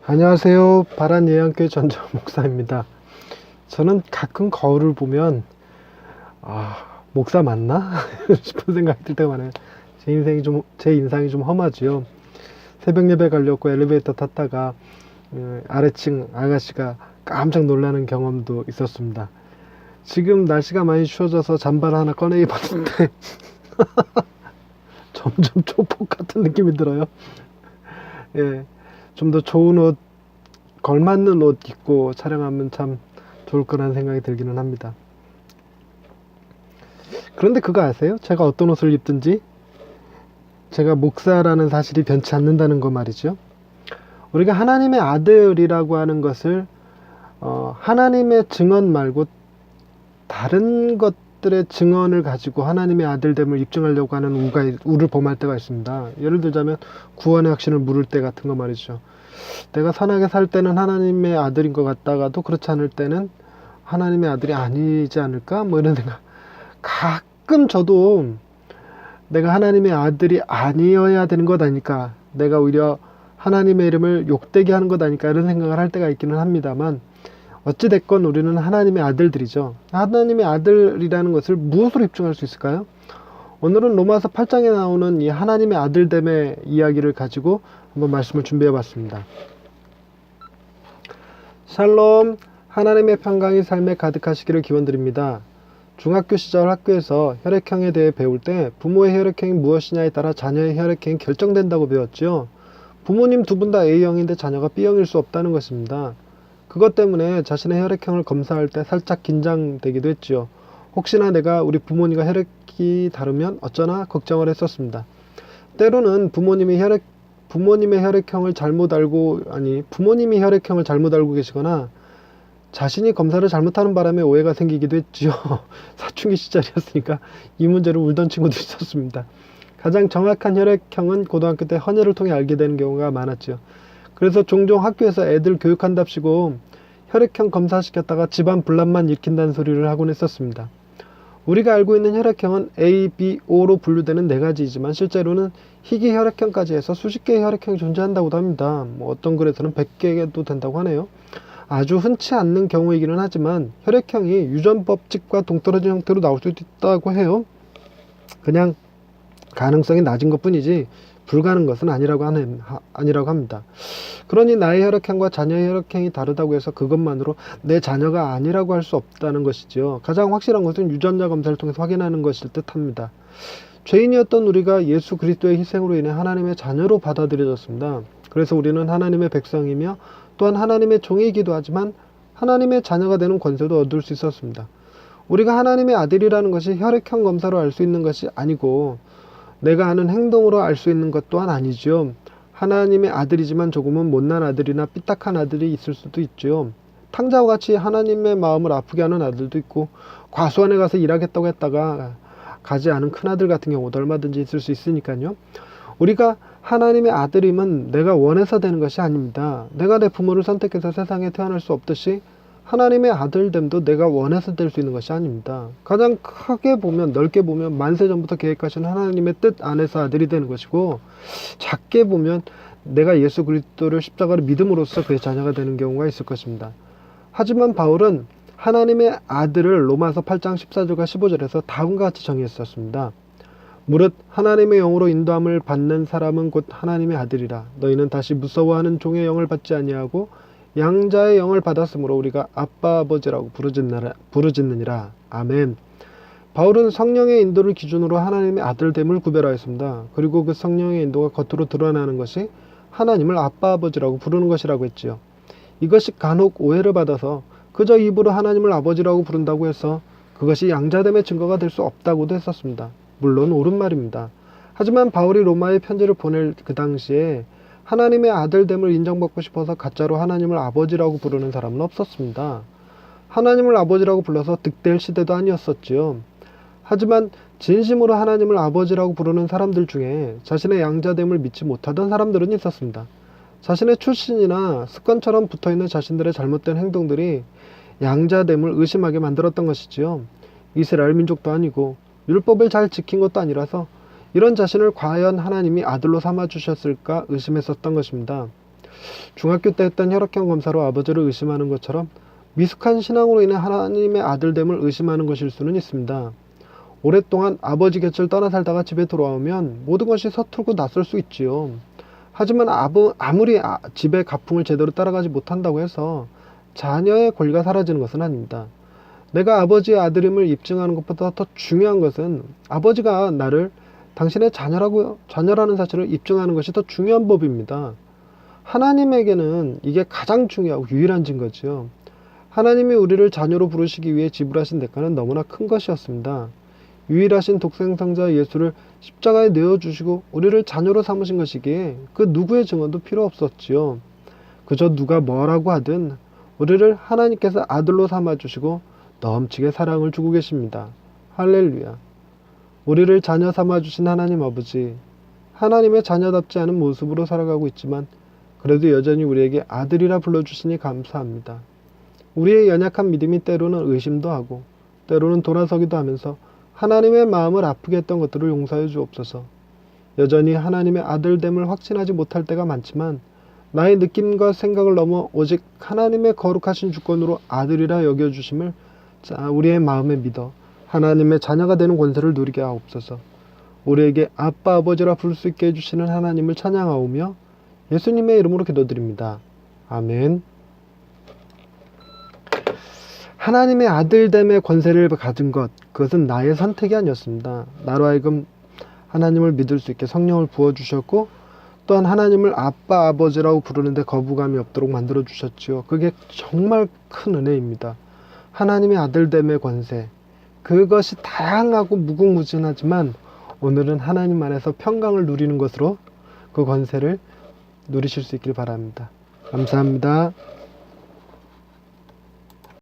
안녕하세요. 바란예언교회 전정 목사입니다. 저는 가끔 거울을 보면 목사 맞나? 싶은 생각이 들 때가 많아요. 제 인상이 좀 험하지요. 새벽 예배 가려고 엘리베이터 탔다가 아래층 아가씨가 깜짝 놀라는 경험도 있었습니다. 지금 날씨가 많이 추워져서 잠바를 하나 꺼내 입었는데 점점 조폭 같은 느낌이 들어요. 예, 좀 더 좋은 옷, 걸맞는 옷 입고 촬영하면 참 좋을 거라는 생각이 들기는 합니다. 그런데 그거 아세요? 제가 어떤 옷을 입든지 제가 목사라는 사실이 변치 않는다는 거 말이죠. 우리가 하나님의 아들이라고 하는 것을 하나님의 증언 말고 다른 것들의 증언을 가지고 하나님의 아들됨을 입증하려고 하는 우를 범할 때가 있습니다. 예를 들자면 구원의 확신을 물을 때 같은 거 말이죠. 내가 선하게 살 때는 하나님의 아들인 것 같다가도 그렇지 않을 때는 하나님의 아들이 아니지 않을까? 뭐 이런 생각. 가끔 저도 내가 하나님의 아들이 아니어야 되는 것 아닐까? 내가 오히려 하나님의 이름을 욕되게 하는 것 아닐까? 이런 생각을 할 때가 있기는 합니다만 어찌됐건 우리는 하나님의 아들들이죠. 하나님의 아들이라는 것을 무엇으로 입증할 수 있을까요? 오늘은 로마서 8장에 나오는 이 하나님의 아들됨의 이야기를 가지고 한번 말씀을 준비해 봤습니다. 샬롬, 하나님의 평강이 삶에 가득하시기를 기원드립니다. 중학교 시절 학교에서 혈액형에 대해 배울 때 부모의 혈액형이 무엇이냐에 따라 자녀의 혈액형이 결정된다고 배웠죠. 부모님 두 분 다 A형인데 자녀가 B형일 수 없다는 것입니다. 그것 때문에 자신의 혈액형을 검사할 때 살짝 긴장되기도 했지요. 혹시나 내가 우리 부모님과 혈액이 다르면 어쩌나 걱정을 했었습니다. 때로는 부모님이 혈액형을 잘못 알고 계시거나 자신이 검사를 잘못하는 바람에 오해가 생기기도 했지요. 사춘기 시절이었으니까 이 문제를 울던 친구도 있었습니다. 가장 정확한 혈액형은 고등학교 때 헌혈을 통해 알게 되는 경우가 많았죠. 그래서 종종 학교에서 애들 교육한답시고 혈액형 검사시켰다가 집안 분란만 일으킨다는 소리를 하곤 했었습니다. 우리가 알고 있는 혈액형은 A, B, O로 분류되는 4가지이지만 실제로는 희귀 혈액형까지 해서 수십 개의 혈액형이 존재한다고도 합니다. 어떤 글에서는 100개도 된다고 하네요. 아주 흔치 않는 경우이기는 하지만 혈액형이 유전 법칙과 동떨어진 형태로 나올 수도 있다고 해요. 그냥 가능성이 낮은 것 뿐이지 불가능한 것은 아니라고 합니다. 그러니 나의 혈액형과 자녀의 혈액형이 다르다고 해서 그것만으로 내 자녀가 아니라고 할 수 없다는 것이죠. 가장 확실한 것은 유전자 검사를 통해서 확인하는 것일 듯 합니다. 죄인이었던 우리가 예수 그리스도의 희생으로 인해 하나님의 자녀로 받아들여졌습니다. 그래서 우리는 하나님의 백성이며 또한 하나님의 종이기도 하지만 하나님의 자녀가 되는 권세도 얻을 수 있었습니다. 우리가 하나님의 아들이라는 것이 혈액형 검사로 알 수 있는 것이 아니고 내가 하는 행동으로 알 수 있는 것 또한 아니죠. 하나님의 아들이지만 조금은 못난 아들이나 삐딱한 아들이 있을 수도 있죠. 탕자와 같이 하나님의 마음을 아프게 하는 아들도 있고 과수원에 가서 일하겠다고 했다가 가지 않은 큰아들 같은 경우도 얼마든지 있을 수 있으니까요. 우리가 하나님의 아들임은 내가 원해서 되는 것이 아닙니다. 내가 내 부모를 선택해서 세상에 태어날 수 없듯이 하나님의 아들됨도 내가 원해서 될 수 있는 것이 아닙니다. 가장 크게 보면, 넓게 보면 만세 전부터 계획하신 하나님의 뜻 안에서 아들이 되는 것이고, 작게 보면 내가 예수 그리스도를 십자가로 믿음으로써 그의 자녀가 되는 경우가 있을 것입니다. 하지만 바울은 하나님의 아들을 로마서 8장 14절과 15절에서 다음과 같이 정의했었습니다. 무릇 하나님의 영으로 인도함을 받는 사람은 곧 하나님의 아들이라. 너희는 다시 무서워하는 종의 영을 받지 아니하고 양자의 영을 받았으므로 우리가 아빠 아버지라고 부르짖느니라. 아멘. 바울은 성령의 인도를 기준으로 하나님의 아들됨을 구별하였습니다. 그리고 그 성령의 인도가 겉으로 드러나는 것이 하나님을 아빠 아버지라고 부르는 것이라고 했지요. 이것이 간혹 오해를 받아서 그저 입으로 하나님을 아버지라고 부른다고 해서 그것이 양자됨의 증거가 될 수 없다고도 했었습니다. 물론 옳은 말입니다. 하지만 바울이 로마에 편지를 보낼 그 당시에 하나님의 아들됨을 인정받고 싶어서 가짜로 하나님을 아버지라고 부르는 사람은 없었습니다. 하나님을 아버지라고 불러서 득될 시대도 아니었었지요. 하지만 진심으로 하나님을 아버지라고 부르는 사람들 중에 자신의 양자됨을 믿지 못하던 사람들은 있었습니다. 자신의 출신이나 습관처럼 붙어있는 자신들의 잘못된 행동들이 양자됨을 의심하게 만들었던 것이지요. 이스라엘 민족도 아니고 율법을 잘 지킨 것도 아니라서 이런 자신을 과연 하나님이 아들로 삼아주셨을까 의심했었던 것입니다. 중학교 때 했던 혈액형 검사로 아버지를 의심하는 것처럼 미숙한 신앙으로 인해 하나님의 아들됨을 의심하는 것일 수는 있습니다. 오랫동안 아버지 곁을 떠나 살다가 집에 돌아오면 모든 것이 서툴고 낯설 수 있지요. 하지만 아무리 집의 가풍을 제대로 따라가지 못한다고 해서 자녀의 권리가 사라지는 것은 아닙니다. 내가 아버지의 아들임을 입증하는 것보다 더 중요한 것은 아버지가 나를 당신의 자녀라는 사실을 입증하는 것이 더 중요한 법입니다. 하나님에게는 이게 가장 중요하고 유일한 증거지요. 하나님이 우리를 자녀로 부르시기 위해 지불하신 대가는 너무나 큰 것이었습니다. 유일하신 독생성자 예수를 십자가에 내어주시고 우리를 자녀로 삼으신 것이기에 그 누구의 증언도 필요 없었지요. 그저 누가 뭐라고 하든 우리를 하나님께서 아들로 삼아주시고 넘치게 사랑을 주고 계십니다. 할렐루야. 우리를 자녀 삼아주신 하나님 아버지, 하나님의 자녀답지 않은 모습으로 살아가고 있지만 그래도 여전히 우리에게 아들이라 불러주시니 감사합니다. 우리의 연약한 믿음이 때로는 의심도 하고 때로는 돌아서기도 하면서 하나님의 마음을 아프게 했던 것들을 용서해 주옵소서. 여전히 하나님의 아들됨을 확신하지 못할 때가 많지만 나의 느낌과 생각을 넘어 오직 하나님의 거룩하신 주권으로 아들이라 여겨주심을 우리의 마음에 믿어 하나님의 자녀가 되는 권세를 누리게 하옵소서. 우리에게 아빠 아버지라 부를 수 있게 해주시는 하나님을 찬양하오며 예수님의 이름으로 기도드립니다. 아멘. 하나님의 아들됨의 권세를 가진 것, 그것은 나의 선택이 아니었습니다. 나로 하여금 하나님을 믿을 수 있게 성령을 부어주셨고 또한 하나님을 아빠 아버지라고 부르는데 거부감이 없도록 만들어 주셨지요. 그게 정말 큰 은혜입니다. 하나님의 아들됨의 권세, 그것이 다양하고 무궁무진하지만 오늘은 하나님 안에서 평강을 누리는 것으로 그 권세를 누리실 수 있길 바랍니다. 감사합니다.